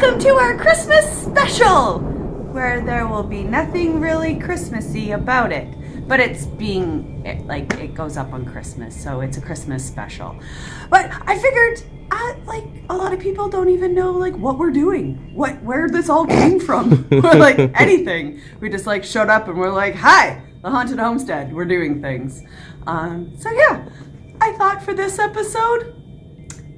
Welcome to our Christmas special, where there will be nothing really Christmassy about it, but it's being, it goes up on Christmas, so it's a Christmas special. But I figured, a lot of people don't even know, what we're doing, where this all came from, or, anything. We just, showed up and we're like, hi, the Haunted Homestead, we're doing things. So yeah, I thought for this episode,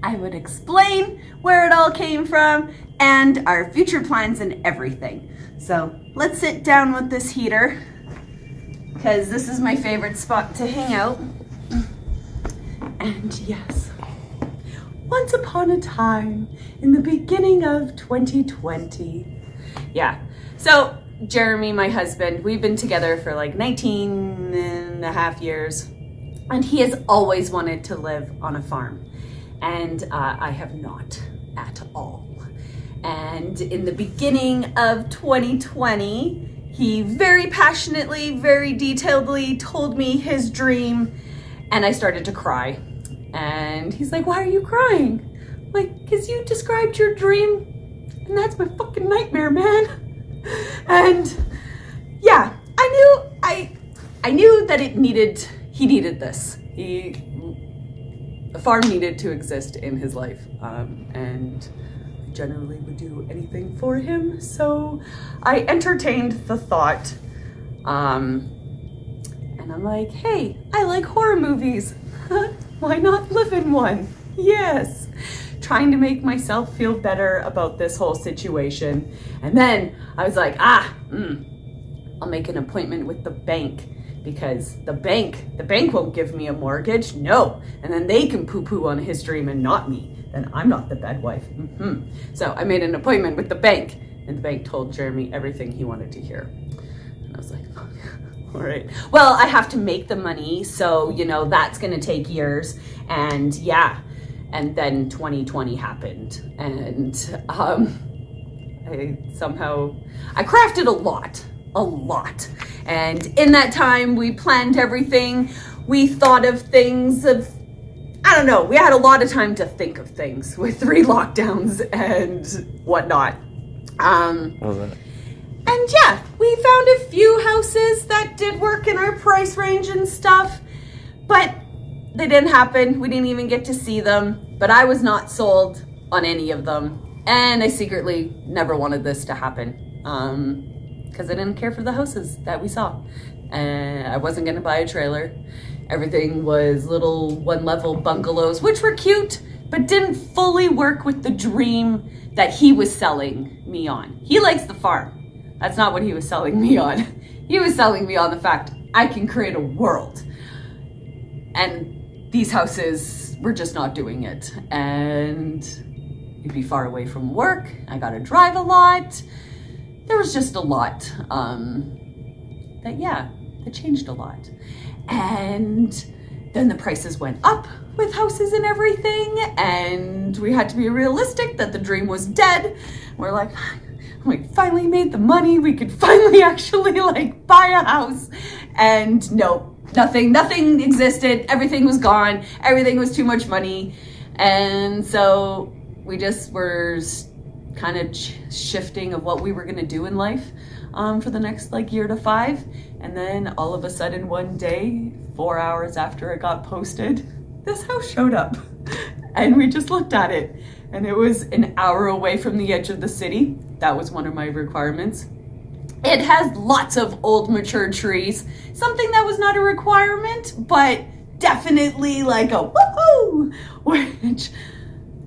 I would explain where it all came from and our future plans and everything. So let's sit down with this heater, because this is my favorite spot to hang out. And yes, once upon a time in the beginning of 2020. Yeah, so Jeremy, my husband, we've been together for 19 and a half years, and he has always wanted to live on a farm. And I have not at all. And in the beginning of 2020, he very passionately, very detailedly told me his dream, and I started to cry. And he's like, why are you crying? I'm like, because you described your dream, and that's my fucking nightmare, man. And yeah, I knew that he needed this. A farm needed to exist in his life, and I generally would do anything for him. So I entertained the thought, and I'm like, hey, I like horror movies. Why not live in one? Yes. Trying to make myself feel better about this whole situation. And then I was like, I'll make an appointment with the bank. Because the bank won't give me a mortgage, no. And then they can poo-poo on his dream and not me. Then I'm not the bad wife. So I made an appointment with the bank, and the bank told Jeremy everything he wanted to hear. And I was like, oh, all right. Well, I have to make the money, so, that's gonna take years. And yeah, and then 2020 happened. And I crafted a lot. And in that time, we planned everything. We thought of things we had a lot of time to think of things with 3 lockdowns and whatnot. And yeah, we found a few houses that did work in our price range and stuff, but they didn't happen. We didn't even get to see them, but I was not sold on any of them. And I secretly never wanted this to happen. Because I didn't care for the houses that we saw. And I wasn't gonna buy a trailer. Everything was little 1-level bungalows, which were cute, but didn't fully work with the dream that he was selling me on. He likes the farm. That's not what he was selling me on. He was selling me on the fact I can create a world. And these houses were just not doing it. And you'd be far away from work. I gotta drive a lot. There was just a lot that changed a lot. And then the prices went up with houses and everything, and we had to be realistic that the dream was dead. We're like, we finally made the money, we could finally actually buy a house. And no, nothing existed, everything was gone, everything was too much money. And so we just were kind of shifting of what we were going to do in life for the next year to 5. And then all of a sudden one day, 4 hours after it got posted, this house showed up. And we just looked at it, and it was an hour away from the edge of the city. That was one of my requirements. It has lots of old mature trees, something that was not a requirement, but definitely a woohoo, which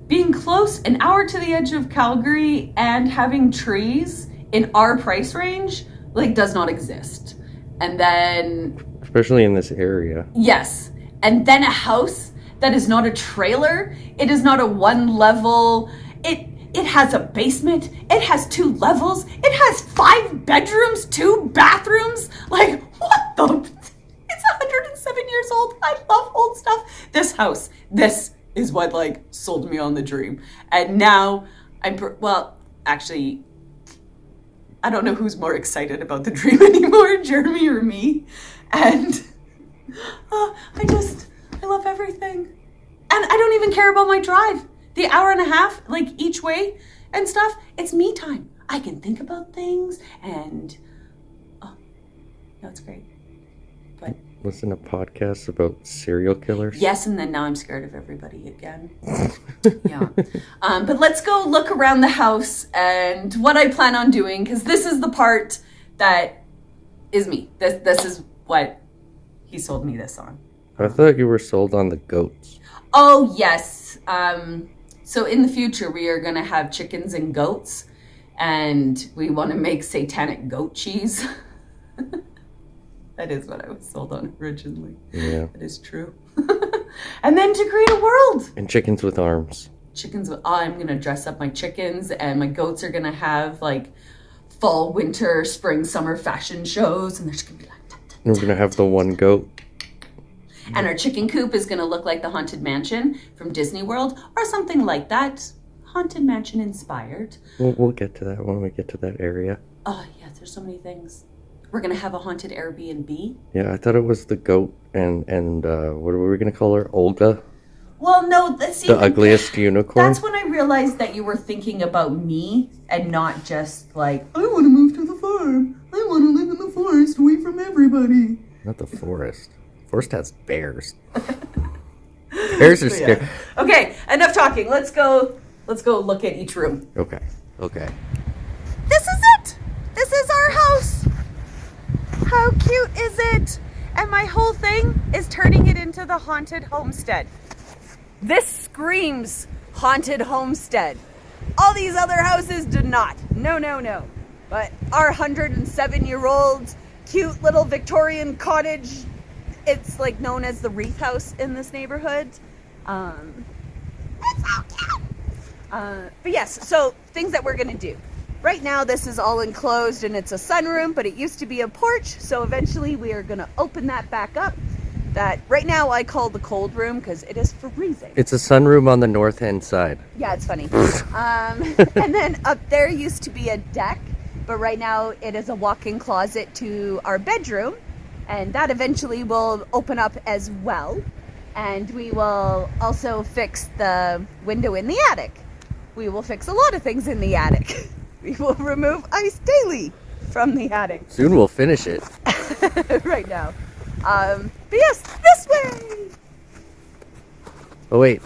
being close, an hour to the edge of Calgary and having trees in our price range, does not exist. And then... especially in this area. Yes. And then a house that is not a trailer. It is not a 1-level. It has a basement. It has 2 levels. It has 5 bedrooms, 2 bathrooms. What the... It's 107 years old. I love old stuff. This house, this is what sold me on the dream. And now actually, I don't know who's more excited about the dream anymore, Jeremy or me. And I love everything. And I don't even care about my drive. The hour and a half, each way, and stuff. It's me time. I can think about things and, oh, no, it's great. But listen to podcasts about serial killers. yes, and then now I'm scared of everybody again. Yeah. But let's go look around the house and what I plan on doing, because this is the part that is me. This is what he sold me this on. I thought you were sold on the goats. Oh, yes. So in the future, we are going to have chickens and goats, and we want to make satanic goat cheese. That is what I was sold on originally. Yeah. That is true. And then to create a world. And chickens with arms. I'm going to dress up my chickens, and my goats are going to have like fall, winter, spring, summer fashion shows, and there's going to be like... And we're going to have the one goat. And our chicken coop is going to look like the Haunted Mansion from Disney World or something like that. Haunted Mansion inspired. We'll get to that when we get to that area. Oh, yeah, there's so many things. We're going to have a haunted Airbnb. Yeah, I thought it was the goat and what were we going to call her? Olga? Well, no, that's the ugliest unicorn. That's when I realized that you were thinking about me and not just like, I want to move to the farm. I want to live in the forest away from everybody. Not the forest. Forest has bears. Bears are scary. Yeah. Okay, enough talking. Let's go look at each room. Okay. This is it. This is our house. How cute is it? And my whole thing is turning it into the Haunted Homestead. This screams Haunted Homestead. All these other houses do not. No. But our 107-year-old cute little Victorian cottage, it's like known as the Wreath House in this neighborhood. It's so cute. But yes, so things that we're gonna do. Right now, this is all enclosed and it's a sunroom, but it used to be a porch. So eventually we are gonna open that back up. That right now I call the cold room because it is freezing. It's a sunroom on the north end side. Yeah, it's funny. And then up there used to be a deck, but right now it is a walk-in closet to our bedroom. And that eventually will open up as well. And we will also fix the window in the attic. We will fix a lot of things in the attic. We will remove ice daily from the attic. Soon we'll finish it. Right now. But yes, this way! Oh, wait.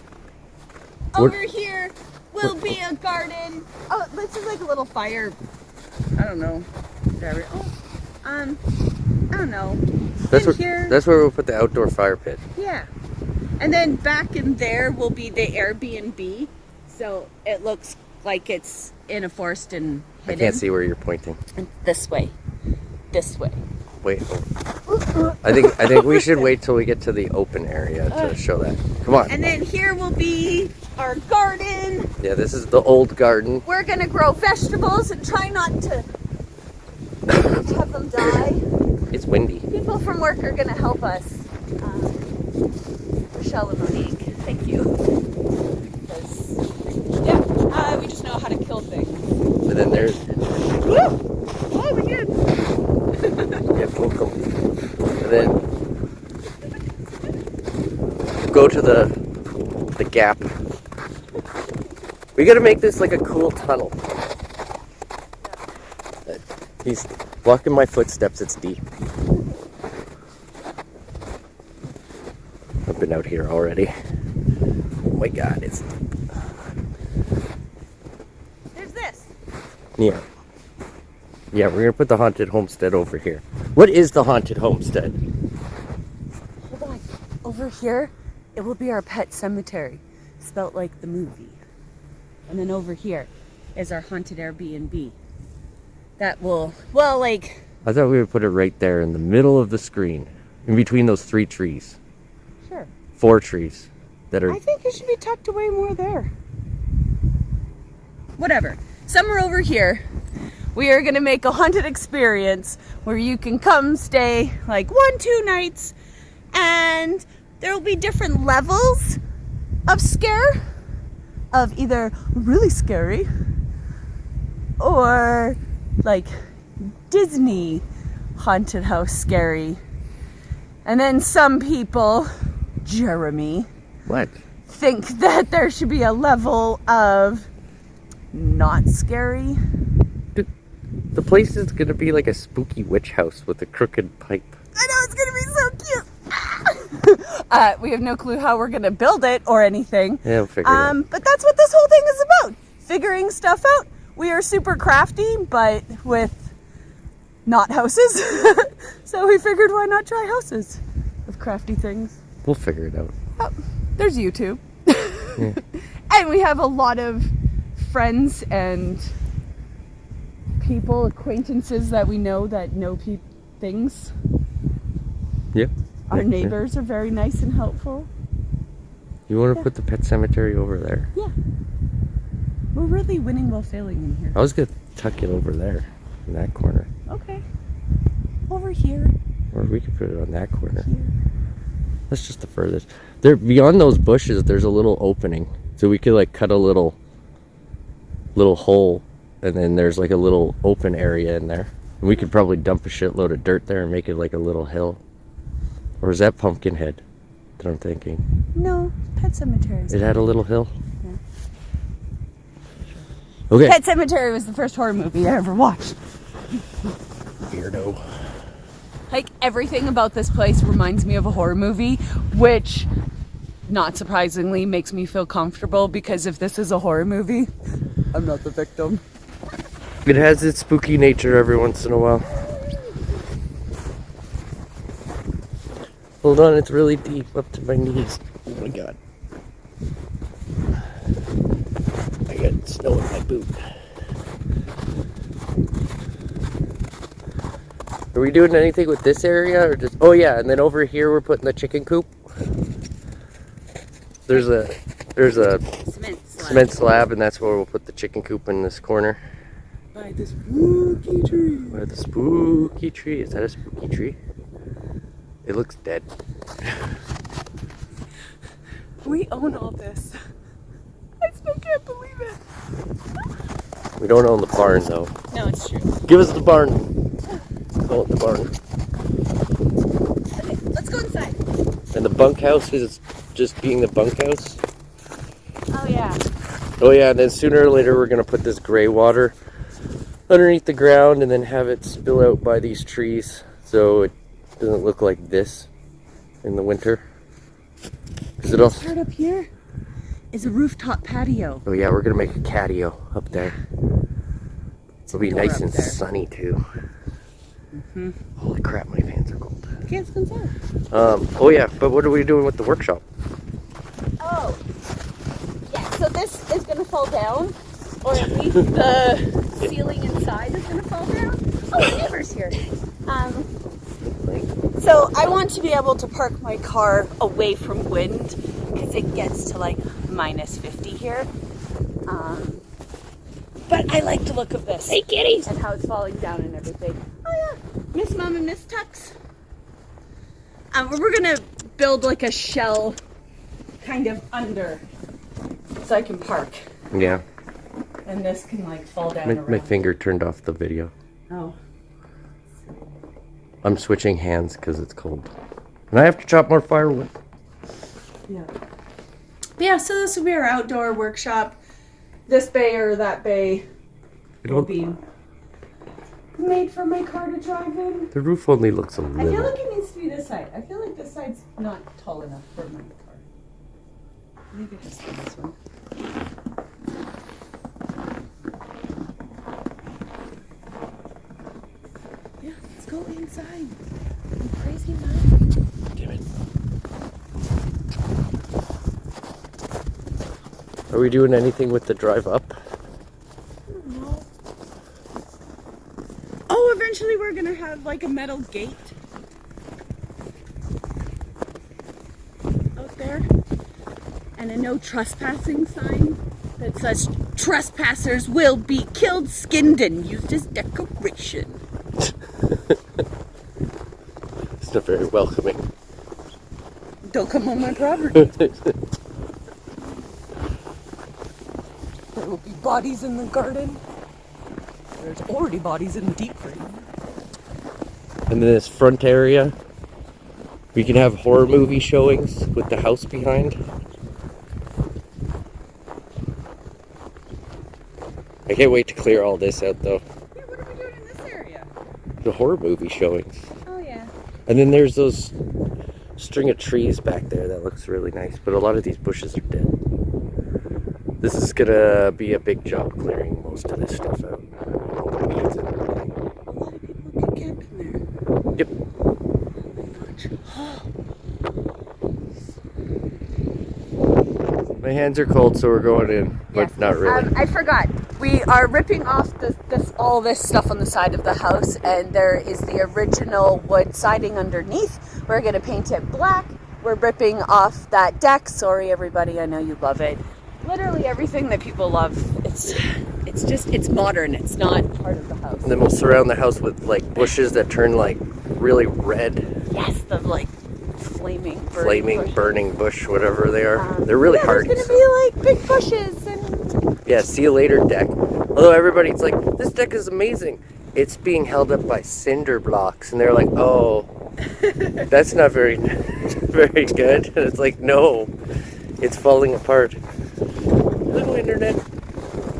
Over here will be a garden. Oh, this is like a little fire. I don't know. Whatever. I don't know. That's where we'll put the outdoor fire pit. Yeah. And then back in there will be the Airbnb. So it looks like it's in a forest and hidden. I can't see where you're pointing. And this way. This way. Wait. I think we should wait till we get to the open area to show that. Come on. And then here will be our garden. Yeah, this is the old garden. We're gonna grow vegetables and try not to have them die. It's windy. People from work are gonna help us. Rochelle and Monique, thank you. Because, we just know how to kill things. And then there's... Woo! Oh, we did! Yeah, cool. And then go to the gap. We gotta make this like a cool tunnel. He's blocking my footsteps, it's deep. I've been out here already. Oh my god, it's deep. There's this. Yeah. Yeah, we're gonna put the Haunted Homestead over here. What is the Haunted Homestead? Hold on. Over here, it will be our pet cemetery, spelt like the movie. And then over here is our haunted Airbnb. That will, I thought we would put it right there in the middle of the screen, in between those 3 trees. Sure. 4 trees that are... I think it should be tucked away more there. Whatever. Somewhere over here, we are going to make a haunted experience where you can come stay like 1-2 nights, and there will be different levels of scare, of either really scary or like Disney haunted house scary. And then some people, Jeremy, What? think that there should be a level of not scary. The place is gonna be like a spooky witch house with a crooked pipe. I know, it's gonna be so cute. We have no clue how we're gonna build it or anything. Yeah, we'll figure it out. But that's what this whole thing is about. Figuring stuff out. We are super crafty, but with not houses. So we figured, why not try houses with crafty things? We'll figure it out. Oh, there's YouTube. Yeah. And we have a lot of friends and people, acquaintances that we know that know things. Yeah. Our neighbors are very nice and helpful. You want to put the pet cemetery over there? Yeah. We're really winning while failing in here. I was gonna tuck it over there, in that corner. Okay. Over here. Or we could put it on that corner. Here. That's just the furthest. There, beyond those bushes, there's a little opening, so we could like cut a little hole, and then there's like a little open area in there. And we could probably dump a shitload of dirt there and make it like a little hill. Or is that Pumpkinhead that I'm thinking? No, Pet Cemetery. It had a little hill? Yeah. Okay. Pet Cemetery was the first horror movie I ever watched. Weirdo. Like, everything about this place reminds me of a horror movie, which, not surprisingly, makes me feel comfortable, because if this is a horror movie, I'm not the victim. It has its spooky nature every once in a while. Hold on, it's really deep, up to my knees. Oh my god. I got snow in my boot. Are we doing anything with this area, or just... Oh yeah, and then over here we're putting the chicken coop. There's a cement slab, and that's where we'll put the chicken coop, in this corner. By the spooky tree. By the spooky tree. Is that a spooky tree? It looks dead. We own all this. I still can't believe it. We don't own the barn, though. No, it's true. Give us the barn. Call it the barn. Okay, let's go inside. And the bunkhouse is just being the bunkhouse. Oh yeah. Oh yeah, and then sooner or later we're gonna put this gray water underneath the ground and then have it spill out by these trees, so it doesn't look like this in the winter. Is it all? Part up here is a rooftop patio. Oh yeah, we're gonna make a catio up there. It'll be nice and sunny too. Mm-hmm. Holy crap, my fans are cold. Okay, let's go inside. Oh yeah, but what are we doing with the workshop? Oh, yeah. So this is gonna fall down, or at least the ceiling inside is gonna fall down. Oh, the neighbor's here. So I want to be able to park my car away from wind, because it gets to like -50 here. But I like the look of this. Hey, kitties! And how it's falling down and everything. Oh yeah, Miss Mom and Miss Tux. We're gonna build like a shell kind of under, so I can park. Yeah. And this can like fall down My finger turned off the video. Oh. I'm switching hands because it's cold. And I have to chop more firewood. Yeah. Yeah, so this will be our outdoor workshop. This bay or that bay will be made for my car to drive in. The roof only looks a little. I feel like it needs to be this side. I feel like this side's not tall enough for my car. Maybe it has to be this one. Yeah, let's go inside. You crazy man. Damn it. Are we doing anything with the drive up? I don't know. Oh, eventually we're gonna have like a metal gate out there, and a no trespassing sign that says trespassers will be killed, skinned, and used as decoration. It's not very welcoming. Don't come on my property. There will be bodies in the garden. There's already bodies in the deep freeze. And then this front area, we can have horror movie showings with the house behind. I can't wait to clear all this out, though. Hey, what are we doing in this area? The horror movie showings. Oh, yeah. And then there's those string of trees back there that looks really nice, but a lot of these bushes are dead. This is gonna be a big job clearing most of this stuff out. All the weeds and everything. A lot of people can camp in there. Yep. My hands are cold, so we're going in, but Yes. not really. I forgot. We are ripping off all this stuff on the side of the house, and there is the original wood siding underneath. We're going to paint it black. We're ripping off that deck. Sorry, everybody. I know you love it. Literally everything that people love. It's modern. It's not part of the house. And then we'll surround the house with like bushes that turn like really red. Yes, the like flaming burning bush, whatever they are. They're really hard. There's gonna be like big bushes and Yeah, see you later deck. Although everybody's like, this deck is amazing. It's being held up by cinder blocks, and they're like, oh, that's not very very good. And it's like, no, it's falling apart. Little internet.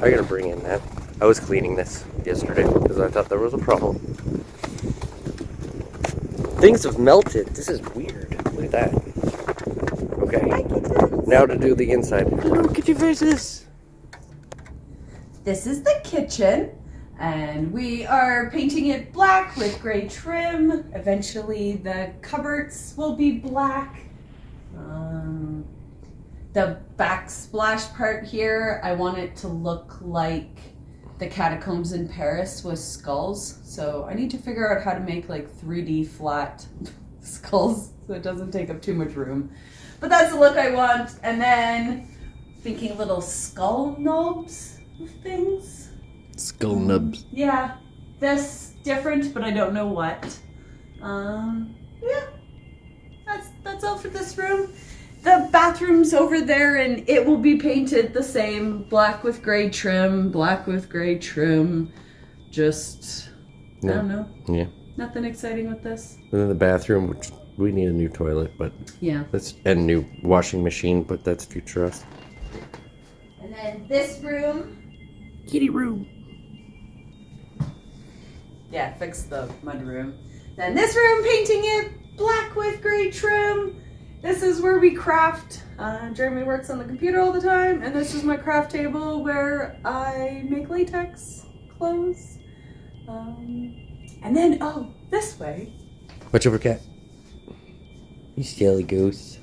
I gotta bring in that. I was cleaning this yesterday because I thought there was a problem. Things have melted. This is weird. Look at that. Okay. Now to do the inside. Look at your faces. this is the kitchen, and we are painting it black with gray trim. Eventually the cupboards will be black. The backsplash part here, I want it to look like the catacombs in Paris with skulls. So I need to figure out how to make like 3D flat skulls so it doesn't take up too much room. But that's the look I want. And then thinking little skull knobs of things. Skull nubs. Yeah, this different, but I don't know what. Yeah, that's all for this room. The bathroom's over there, and it will be painted the same, black with gray trim, Just, I don't know. Yeah. Nothing exciting with this. And then the bathroom, which we need a new toilet, but Yeah. and new washing machine, but that's future us. And then this room. Kitty room. Yeah, fix the mud room. Then this room, painting it black with gray trim. This is where we craft. Jeremy works on the computer all the time, and this is my craft table where I make latex clothes. And then, this way. Watch over, cat. You silly goose.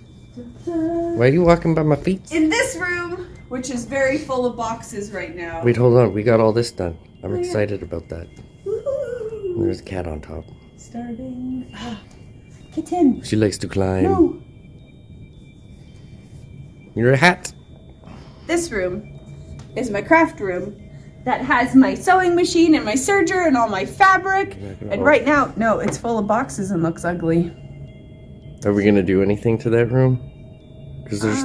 Why are you walking by my feet? In this room, which is very full of boxes right now. Wait, hold on. We got all this done. I'm yeah. excited about that. Woohoo! And there's a cat on top. Starting. Kitten. She likes to climb. No. You're a hat. This room is my craft room that has my sewing machine and my serger and all my fabric. And right now, no, it's full of boxes and looks ugly. Are we gonna do anything to that room? Because there's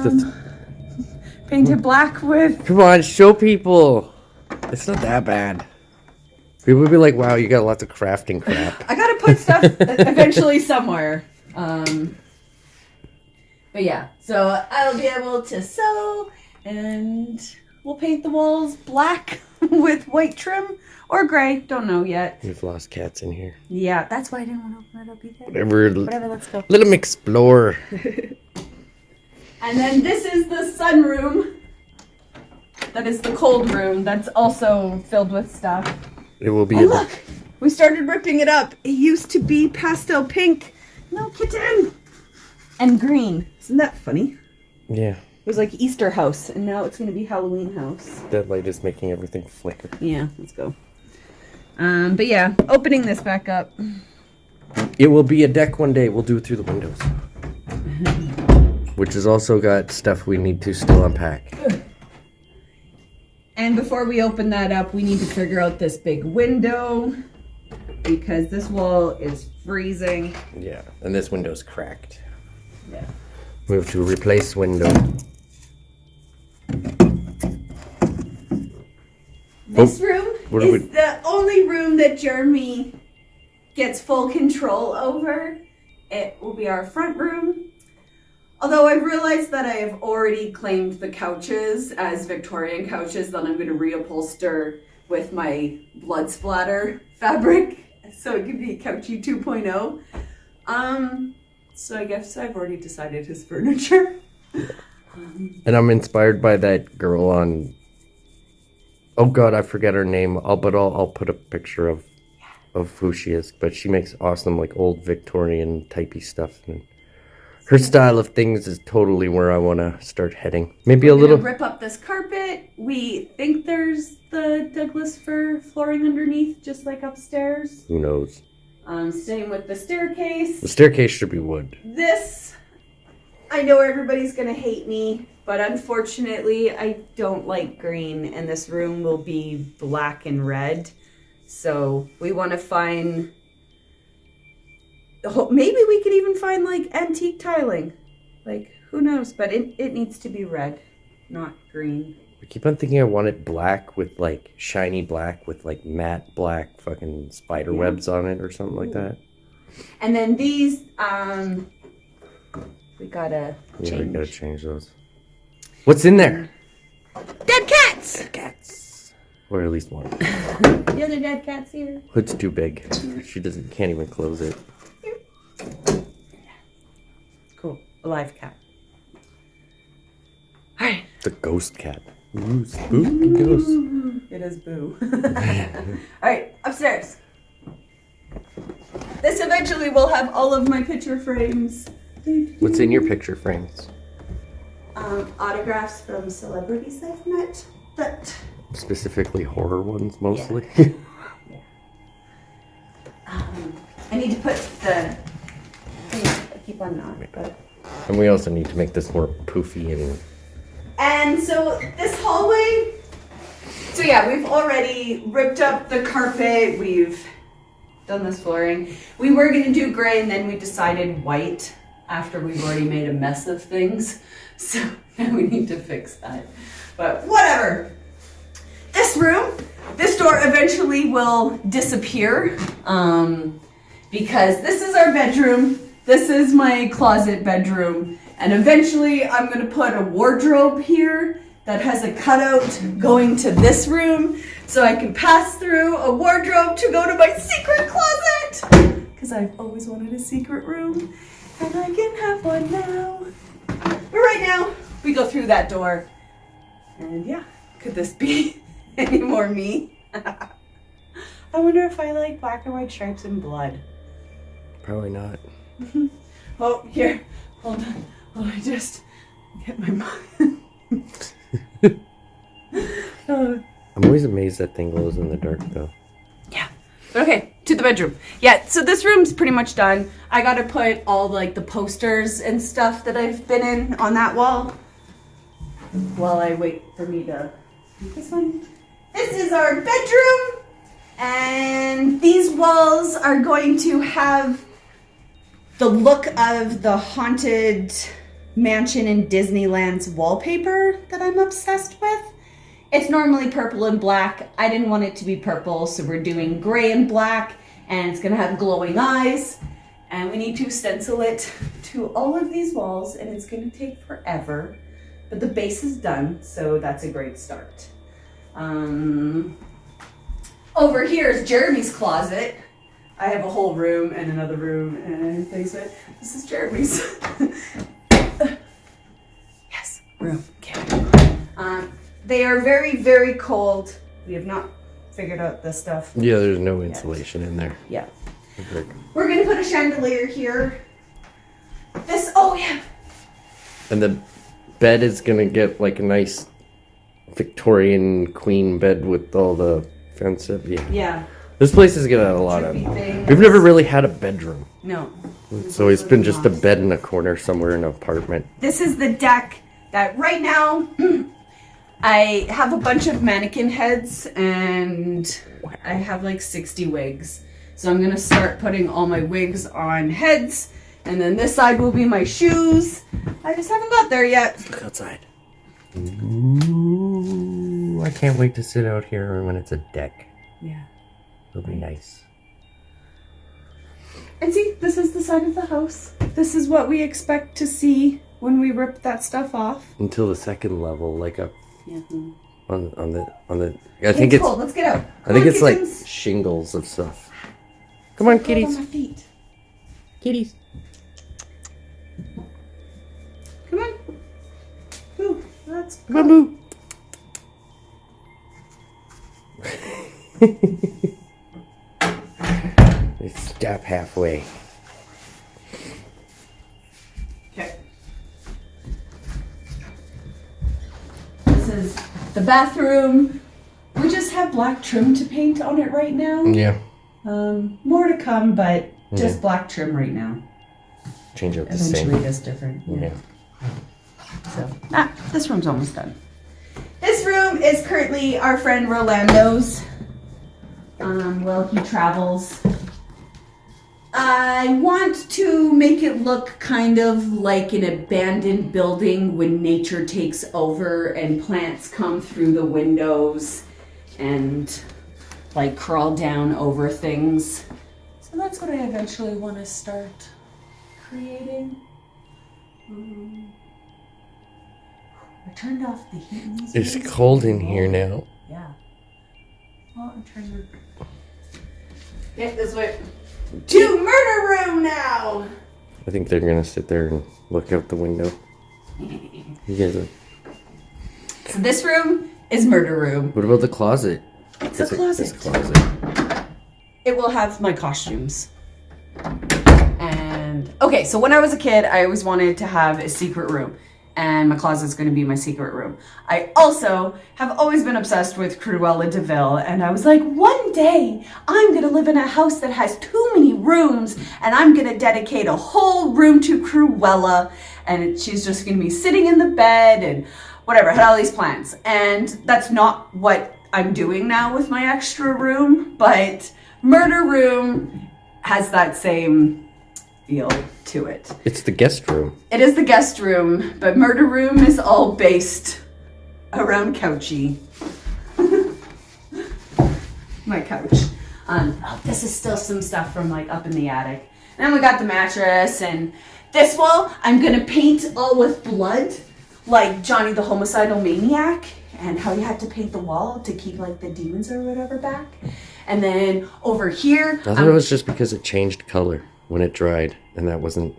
Painted black with. Come on, show people. It's not that bad. People would be like, "Wow, you got lots of crafting crap." I gotta put stuff eventually somewhere. But yeah, so I'll be able to sew, and we'll paint the walls black with white trim or gray. Don't know yet. We've lost cats in here. Yeah, that's why I didn't want to open it up either. Whatever, let's go. Let them explore. And then this is the sunroom. That is the cold room. That's also filled with stuff. It will be. And look, we started ripping it up. It used to be pastel pink. No, kitten. And green. Isn't that funny? Yeah. It was like Easter house, and now it's going to be Halloween house. That light is making everything flicker. Yeah, let's go. But yeah, opening this back up. It will be a deck one day. We'll do it through the windows. Which has also got stuff we need to still unpack. And before we open that up, we need to figure out this big window because this wall is freezing. Yeah, and this window's cracked. Yeah. We have to replace window. This room what is the only room that Jeremy gets full control over. It will be our front room. Although I've realized that I have already claimed the couches as Victorian couches that I'm going to reupholster with my blood splatter fabric, so it could be Couchy 2.0. So I guess I've already decided his furniture. And I'm inspired by that girl on, oh god, I forget her name. I'll put a picture of who she is. But she makes awesome like old Victorian typey stuff. And her style of things is totally where I want to start heading. Maybe We're a little. gonna rip up this carpet. We think there's the Douglas fir flooring underneath, just like upstairs. Who knows? Same with the staircase. The staircase should be wood. This, I know everybody's gonna hate me, but unfortunately I don't like green, and this room will be black and red. So we want to find, maybe we could even find like antique tiling. Like, who knows, but it needs to be red, not green. I keep on thinking I want it black with like shiny black with like matte black fucking spider webs on it or something like that. And then these, we gotta change. Yeah, we gotta change those. What's in there? Dead cats! Dead cats. Or at least one. The other dead cat's here. Hood's too big. She can't even close it. Cool. A live cat. Alright. The ghost cat. Ooh, spooky ghost. It is Boo. Alright, upstairs. This eventually will have all of my picture frames. What's in your picture frames? Autographs from celebrities I've met. That Specifically horror ones, mostly. Yeah. I need to put the thing I keep on not, but. And we also need to make this more poofy And so this hallway, so yeah, we've already ripped up the carpet, we've done this flooring. We were gonna do gray and then we decided white after we've already made a mess of things. So now we need to fix that, but whatever. This room, this door eventually will disappear because this is our bedroom. This is my closet bedroom. And eventually I'm gonna put a wardrobe here that has a cutout going to this room so I can pass through a wardrobe to go to my secret closet. Because I've always wanted a secret room and I can have one now. But right now we go through that door and yeah, could this be any more me? I wonder if I like black and white stripes and blood. Probably not. Oh, here, hold on. Oh, I just get my mind. I'm always amazed that thing glows in the dark, though. Yeah. Okay, to the bedroom. Yeah, so this room's pretty much done. I gotta put all like the posters and stuff that I've been in on that wall while I wait for me to do this one. This is our bedroom, and these walls are going to have the look of the Haunted Mansion in Disneyland's wallpaper that I'm obsessed with. It's normally purple and black. I didn't want it to be purple, so we're doing gray and black, and it's gonna have glowing eyes, and we need to stencil it to all of these walls, and it's gonna take forever, but the base is done, so that's a great start. Over here is Jeremy's closet. I have a whole room and another room and things, but this is Jeremy's. Yes, room. Okay. They are very, very cold. We have not figured out this stuff. Yeah, there's no insulation in there. Yeah. Okay. We're gonna put a chandelier here. This, oh yeah. And the bed is gonna get like a nice Victorian queen bed with all the fence up. Yeah. Yeah. This place is gonna have a lot of. We've never really had a bedroom. No. It's always been just a bed in a corner somewhere in an apartment. This is the deck that right now I have a bunch of mannequin heads and I have like 60 wigs. So I'm gonna start putting all my wigs on heads, and then this side will be my shoes. I just haven't got there yet. Look outside. Ooh, I can't wait to sit out here when it's a deck. Yeah. It'll be nice. And see, this is the side of the house. This is what we expect to see when we rip that stuff off. Until the second level, like a Yeah. on the. I think it's cold. Let's get out. I think it's kittens. like shingles of stuff. Come on, kitties. On my feet. Kitties. Come on. Boo. Let's Come on, boo. They stop halfway. Okay. This is the bathroom. We just have black trim to paint on it right now. Yeah. More to come, but just black trim right now. Change up the Eventually same. it's different. Yeah. So, this room's almost done. This room is currently our friend Rolando's. Well, he travels. I want to make it look kind of like an abandoned building when nature takes over and plants come through the windows and like crawl down over things. So that's what I eventually want to start creating. I turned off the heat in these It's rooms. cold in here now. Yeah. Well, I'm trying to get this way. To murder room now! I think they're gonna sit there and look out the window. You guys are... So this room is murder room. What about the closet? It's a closet. It's a closet. It will have my costumes. And okay, so when I was a kid, I always wanted to have a secret room. And my closet's going to be my secret room. I also have always been obsessed with Cruella de Vil, and I was like, one day I'm going to live in a house that has too many rooms, and I'm going to dedicate a whole room to Cruella, and she's just going to be sitting in the bed and whatever. I had all these plans, and that's not what I'm doing now with my extra room, but Murder Room has that same feel to it. It's the guest room. It is the guest room, but Murder Room is all based around Couchy. My couch. This is still some stuff from like up in the attic. And then we got the mattress, and this wall I'm gonna paint all with blood, like Johnny the Homicidal Maniac, and how you had to paint the wall to keep like the demons or whatever back. And then over here, I thought it was just because it changed color when it dried, and that wasn't.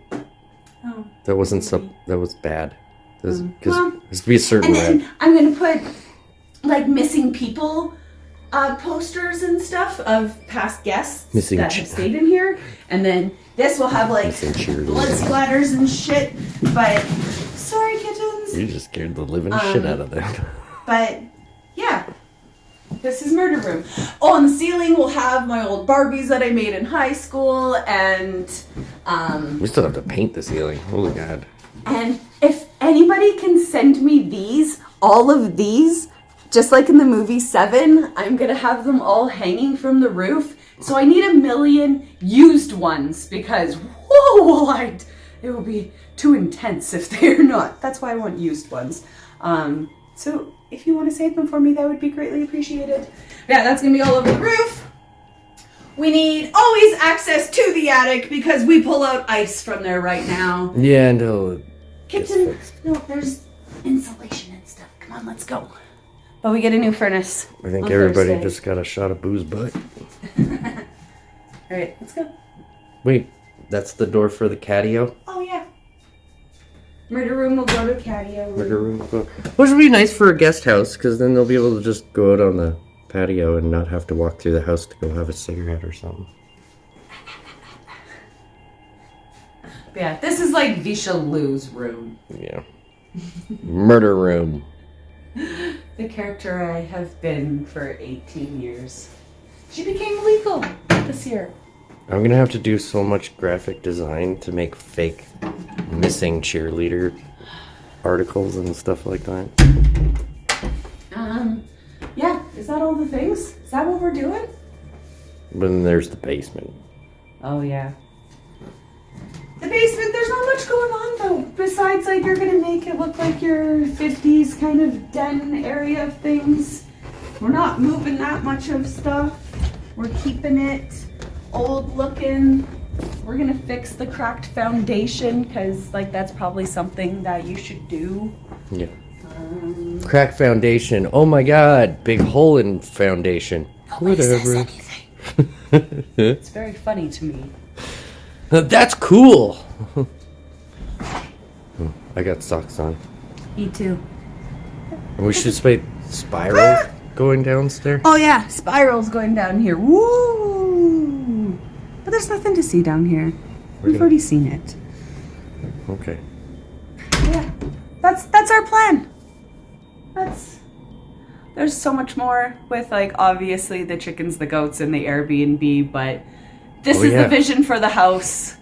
Oh, that wasn't that was bad. Because well, it has to be a certain and then red. I'm gonna put like missing people posters and stuff of past guests Missing that have stayed in here, and then this will have like Missing cheerleaders. blood splatters and shit. But sorry, kittens. You just scared the living shit out of them. But yeah, this is Murder Room. Oh, on the ceiling we'll have my old Barbies that I made in high school, and We still have to paint the ceiling. Holy God. and if anybody can send me these, all of these, just like in the movie 7, I'm gonna have them all hanging from the roof. So I need 1 million used ones because whoa, it will be too intense if they're not. That's why I want used ones. So if you want to save them for me, that would be greatly appreciated. Yeah, that's gonna be all over the roof. We need always access to the attic because we pull out ice from there right now. Yeah, no. Kitten, no, there's insulation and stuff. Come on, let's go. But we get a new furnace. I think on everybody Thursday. just got a shot of booze butt. All right, let's go. Wait, that's the door for the catio? Oh yeah. Murder room will go to catio. Murder room. Which would be nice for a guest house, because then they'll be able to just go out on the patio and not have to walk through the house to go have a cigarette or something. But yeah, this is like Visha Lou's room. Yeah. Murder room. The character I have been for 18 years. She became legal this year. I'm gonna have to do so much graphic design to make fake missing cheerleader articles and stuff like that. Yeah, is that all the things? Is that what we're doing? But then there's the basement. Oh yeah. The basement, there's not much going on though. Besides, like, you're gonna make it look like your 50s kind of den area of things. We're not moving that much of stuff. We're keeping it old looking. We're gonna fix the cracked foundation because, like, that's probably something that you should do. Yeah. Cracked foundation. Oh my god. Big hole in foundation. Nobody says Whatever. anything. It's very funny to me. That's cool. I got socks on. Me too. We should play spiral going downstairs. Oh yeah, spirals going down here. Woo! But there's nothing to see down here. We've already seen it. Okay. Yeah, that's our plan. There's so much more with, like, obviously the chickens, the goats, and the Airbnb, but this is the vision for the house.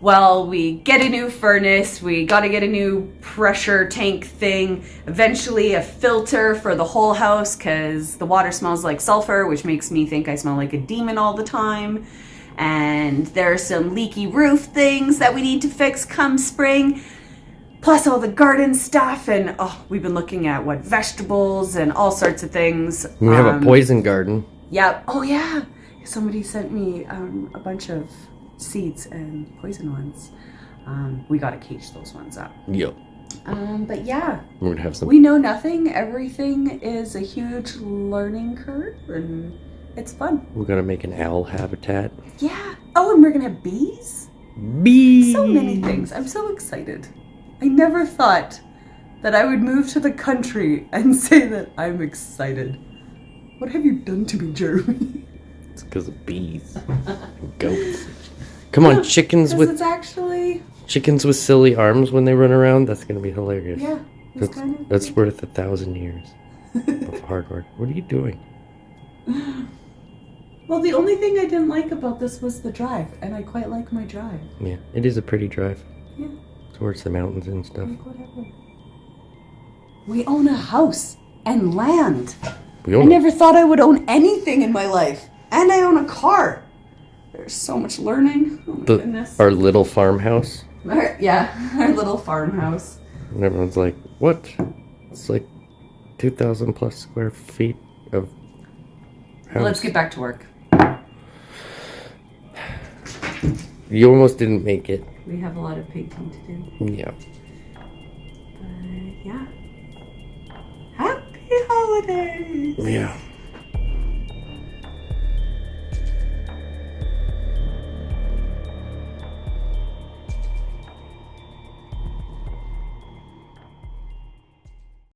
Well, we get a new furnace, we gotta get a new pressure tank thing, eventually a filter for the whole house because the water smells like sulfur, which makes me think I smell like a demon all the time. And there are some leaky roof things that we need to fix come spring. Plus all the garden stuff, and we've been looking at vegetables and all sorts of things. We have a poison garden. Yeah. Oh yeah. Somebody sent me a bunch of seeds and poison ones. We gotta cage those ones up. Yep. But yeah. We're gonna have some. We know nothing. Everything is a huge learning curve, and it's fun. We're gonna make an owl habitat. Yeah. Oh, and we're gonna have bees. Bees. So many things. I'm so excited. I never thought that I would move to the country and say that I'm excited. What have you done to me, Jeremy? It's because of bees. And goats. Come on, chickens with with silly arms when they run around. That's gonna be hilarious. Yeah, that's worth 1,000 years of hard work. What are you doing? Well, the only thing I didn't like about this was the drive, and I quite like my drive. Yeah, it is a pretty drive. Yeah. Towards the mountains and stuff. Like whatever. We own a house and land. I never thought I would own anything in my life. And I own a car. There's so much learning. Oh my goodness. Our little farmhouse. Our little farmhouse. And everyone's like, what? It's like 2,000 plus square feet of house. Let's get back to work. You almost didn't make it. We have a lot of painting to do. Yeah. But yeah. Happy holidays! Yeah.